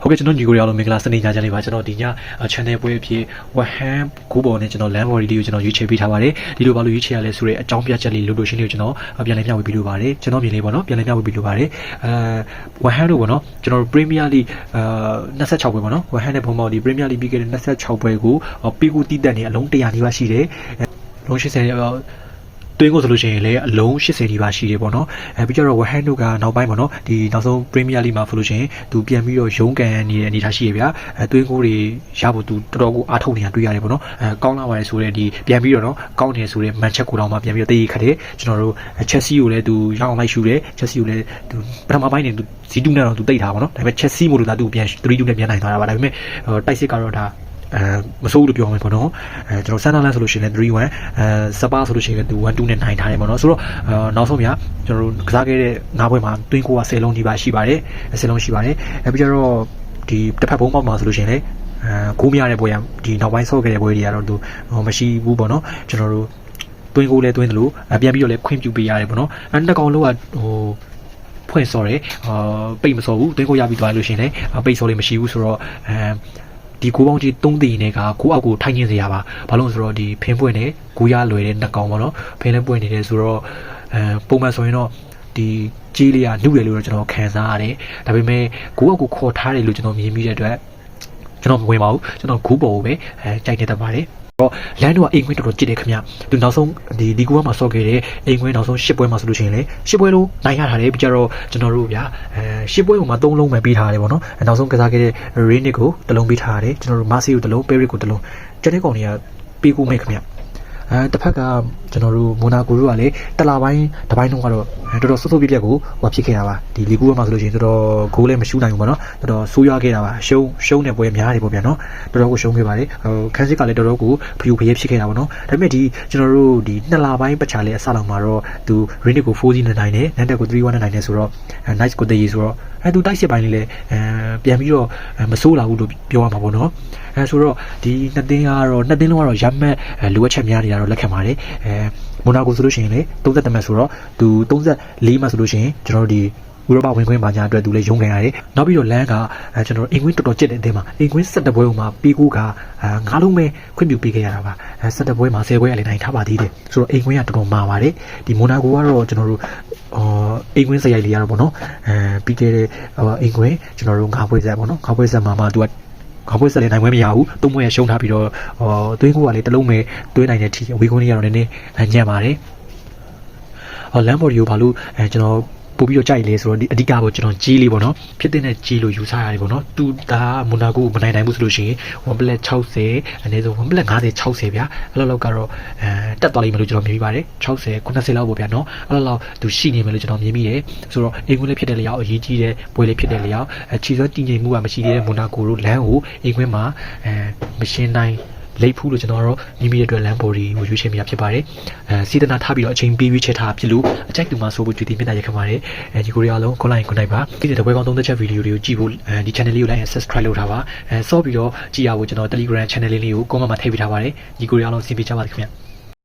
ဟုတ်ကဲ့ကျွန်တော်ညီကိုရအောင်မင်္ဂလာစနေညချမ်းလေးပါကျွန်တော်ဒီည channel ပွဲအဖြစ်ဝဟန်ကူပေါ်နဲ့ကျွန်တော် land body လေးကိုကျွန်တော်ရွေးချယ်ပေးထားပါတယ်ဒီလိုဘာလို့ရွေးချယ်ရလဲဆိုတဲ့အကြောင်းပြချက်လေးလို့ရှင်းလေးကိုကျွန်တော်ပြန်လည်မျှဝေပေးလိုပါတယ်ကျွန်တော်မြင်လေးပေါ့နော်ပြန်လည်မျှဝေပေးလိုပါတယ်ဝဟန်တို့ပေါ့နော်ကျွန်တော် Premier League 26ပွဲပေါ့နော်ဝဟန်နဲ့ဘုံပေါက်ဒီ Premier League ပြီးခဲ့တဲ့26ပွဲကိုပြီးကိုတီးတက်နေအလုံး100နီးပါးရှိတယ်လုံး80တွင်းကိုဆိုလို့ရှိရင်လည်းအလုံး80ဒီပါရှိတယ်ပေါ့နော်ပြီးကြတော့ဝဟန်တို့ကနောက်ပိုင်းပေါ့နော်ဒီနောက်ဆုံး Premier League မှာဆိုလို့ရှိရင်သူပြန်ပြီးတော့ရုံးကန်နေတဲ့အနေအထားရှိရဗျာတွင်းကိုတွေရဖို့သူတော်တော်ကိုအားထုတ်နေတာတွေ့ရတယ်ပေါ့နော်ကောင်းလာပါတယ်ဆိုတဲ့ဒီပြန်ပြီးတော့နော်ကောင်းတယ်ဆိုတဲ့ match ကိုတော့မှပြန်ပြီးတော့တေးခတ်တယ်ကျွန်တော်တို့ Chelsea ကိုလည်းသူရအောင်လိုက်ရှူတယ် Chelsea ကိုလည်းသူပထမပိုင်းနေသူ0-2နဲ့တော့သူတိတ်ထားပါတော့ဒါပေမဲ့ Chelsea မို့လို့လာသူပြန်3-2နဲ့ပြန်နိုင်သွားတာပါဒါပေမဲ့တိုက်စစ်ကတော့ဒါမစိုးလို့ပြောမယ်ပေါ့နော်ကျွန်တော်ဆန်နာလန်ဆိုလို့ရှိရင်လည်း3-1စပါဆိုလို့ရှိရင်လည်းသူ1-2နဲ့နိုင်ထားတယ်ပေါ့နော်ဆိုတော့နောက်ဆုံးပြကျွန်တော်တို့ကစားခဲ့တဲ့9ပွဲမှာတွင်းကိုက10လုံးဒီပါရှိပါတယ်10လုံးရှိပါတယ်ပြီးကြတော့ဒီတစ်ဖက်ဘုံပေါက်မှာဆိုလို့ရှိရင်လည်းဂိုးမရတဲ့ပွဲရဒီနောက်ပိုင်းဆော့ခဲ့တဲ့ပွဲတွေကတော့သူမရှိဘူးပေါ့နော်ကျွန်တော်တို့တွင်းကိုလည်းတွင်းတယ်လို့ပြန်ပြီးတော့လည်းခွင့်ပြုပေးရတယ်ပေါ့နော်နှစ်ကောင်လုံးကဖွင့်စော်တယ်ပိတ်မစော်ဘူးတွင်းကိုရပြီးသွားလို့ရှိရင်လည်းပိတ်စော်လေးမရှိဘူးဆိုတော့ဒီကိုပေါင်းကြီး3တီနဲ့ကကိုအောက်ကိုထိုင်နေစရာပါဘာလို့ဆိုတော့ဒီဖင်းပွင့်နဲ့ကိုရလွယ်တဲ့နှစ်ကောင်ပေါ့နော်ဖင်းလည်းပွင့်နေတယ်ဆိုတော့ပုံမှန်ဆိုရင်တော့ဒီကြီးလေးကနှုတ်တယ်လို့တော့ကျွန်တော်ခံစားရတယ်ဒါပေမဲ့ကိုအောက်ကိုခေါ်ထားတယ်လို့ကျွန်တော်မြင်မိတဲ့အတွက်ကျွန်တော်မဝင်ပါဘူးကျွန်တော်ဂူးပေါ်ကိုပဲကြိုက်နေတတ်ပါတယ်တော့လန်တို့ကအိမ်ခွင်းတော်တော်ကြည့်တယ်ခင်ဗျသူနောက်ဆုံးဒီလီဂူမှာဆော့ခဲ့တဲ့အိမ်ခွင်းနောက်ဆုံး10ပွဲမှာဆိုလို့ရှိရင်လေ10ပွဲလုံးနိုင်ရထားတယ်ပြီးကြတော့ကျွန်တော်တို့ဗျာ10ပွဲမှာ3လုံးပဲပေးထားရတယ်ပေါ့နော်နောက်ဆုံးကစားခဲ့တဲ့ Renick ကို1လုံးပေးထားရတယ်ကျွန်တော်တို့ Marseille ကို1လုံး Paris ကို1လုံးကျန်တဲ့ကောင်တွေကပေးကိုမဲ့ခင်ဗျတစ်ဖက်ကကျွန်တော်တို့မိုနာကိုတို့ကလည်းတလာပိုင်းတစ်ပိုင်းလုံးကတော့တော်တော်စိုးစိုးပြက်ပြက်ကိုဟိုဖြစ်ခဲ့တာပါဒီလီဂူမှာဆိုလို့ရှိရင်တော်တော်ဂိုးလည်းမရှူနိုင်ဘူးပေါ့နော်တော်တော်ဆိုးရွားခဲ့တာပါရှုံးတဲ့ပွဲများတယ်ပေါ့ဗျာနော်တော်တော်ကိုရှုံးခဲ့ပါတယ်ခန်းစစ်ကလည်းတော်တော်ကိုဖျူဖျဲဖြစ်ခဲ့တာပေါ့နော်ဒါပေမဲ့ဒီကျွန်တော်တို့ဒီ2လပိုင်းပတ်ချာလေးအစလောက်မှာတော့သူ Renick ကို4-0နဲ့နိုင်တယ်နန်တက်ကို3-1နဲ့နိုင်တယ်ဆိုတော့ nice ကိုတည်ရဆိုတော့သူတိုက်စစ်ပိုင်းလေးလည်းပြန်ပြီးတော့မဆိုးလာဘူးလို့ပြောရမှာပေါ့နော်ဆိုတော့ဒီနှစ်သင်းကတော့နှစ်သင်းလုံးကတော့ရမက်လိုအပ်ချက်များနေတာတော့လက်ခံပါတယ်မိုနာကိုဆိုလို့ရှိရင်လေ32မှတ်ဆိုတော့သူ34မှတ်ဆိုလို့ရှိရင်ကျွန်တော်တို့ဒီဥရောပဝင်ခွင့်ပါညာအတွက်သူလည်းရုံးခံရတယ်နောက်ပြီးတော့လန်ကကျွန်တော်အင်ကွင်းတော်တော်ကျစ်တဲ့အသင်းမှာအင်ကွင်း17ပွဲမှာပြီးကိုက9လုံးပဲခွင့်ပြုပေးခဲ့ရတာပါ17ပွဲမှာ10ပွဲလည်းနိုင်ထားပါသေးတယ်ဆိုတော့အင်ကွင်းကတော်တော်မာပါတယ်ဒီမိုနာကိုကတော့ကျွန်တော်တို့အင်ကွင်းစရိုက်လေးရတော့ပေါ့နော်ပြီးခဲ့တဲ့အင်ကွင်းကျွန်တော်တို့9ပွဲဆက်ပေါ့နော်9ပွဲဆက်မှာသူကခေါင်းပွဲဆက်လည်းနိုင်ပွဲမရဘူးသုံးပွဲရရှုံးထားပြီးတော့သွင်းကိုကလည်းတစ်လုံးပဲသွင်းနိုင်တဲ့ထီအဝေးကုန်းလေးကတော့နည်းနည်းညံ့ပါတယ်လမ်ဘော်ဒီကိုဘာလို့ကျွန်တော်ပို့ပြီးတော့ကြိုက်လေဆိုတော့ဒီအဓိကပေါ့ကျွန်တော်ကြီးလေးပေါ့နော်ဖြစ်တဲ့ကြီးလို့ယူဆရတယ်ပေါ့နော်သူဒါမိုနာကိုမနိုင်နိုင်ဘူးဆိုလို့ရှိရင်1 plet 60အနည်းဆုံး1 plet 50 60ဗျာအဲ့လောက်ကတော့တက်သွားလိမ့်မယ်လို့ကျွန်တော်မြင်မိပါတယ်60 90လောက်ပေါ့ဗျာနော်အဲ့လောက်သူရှိနေမယ်လို့ကျွန်တော်မြင်မိတယ်ဆိုတော့အင်ကွင်းလေးဖြစ်တဲ့လျောက်အရေးကြီးတဲ့ပွဲလေးဖြစ်တဲ့လျောက်ခြေစွမ်းတည်ငြိမ်မှုကမရှိသေးတဲ့မိုနာကိုတို့လမ်းကိုအင်ကွင်းမှာမရှင်းနိုင်လိတ်ဖူးလို့ကျွန်တော်တို့မိမိရဲ့အတွက်လမ်းဘော်ဒီကိုရွေးချယ်မိတာဖြစ်ပါတယ်စေတနာထားပြီးတော့အချိန်ပေးရွေးချယ်ထားဖြစ်လို့အကြိုက်တူမှာဆိုဖို့ကြွေးတင်မြတ်ရခင်ပါတယ်ဒီကိုရီးယားလုံး online ကိုနိုင်ပါဒီတဲ့ပွဲကောင်းသုံးသက်ချက်ဗီဒီယိုတွေကိုကြည့်ဖို့ဒီ channel လေးကို like and subscribe လုပ်ထားပါဆော့ပြီးတော့ကြည့်ရဖို့ကျွန်တော် Telegram channel လေးကို comment မှာထည့်ပေးထားပါတယ်ဒီကိုရီးယားလုံးစီးပေးကြပါခင်ဗျ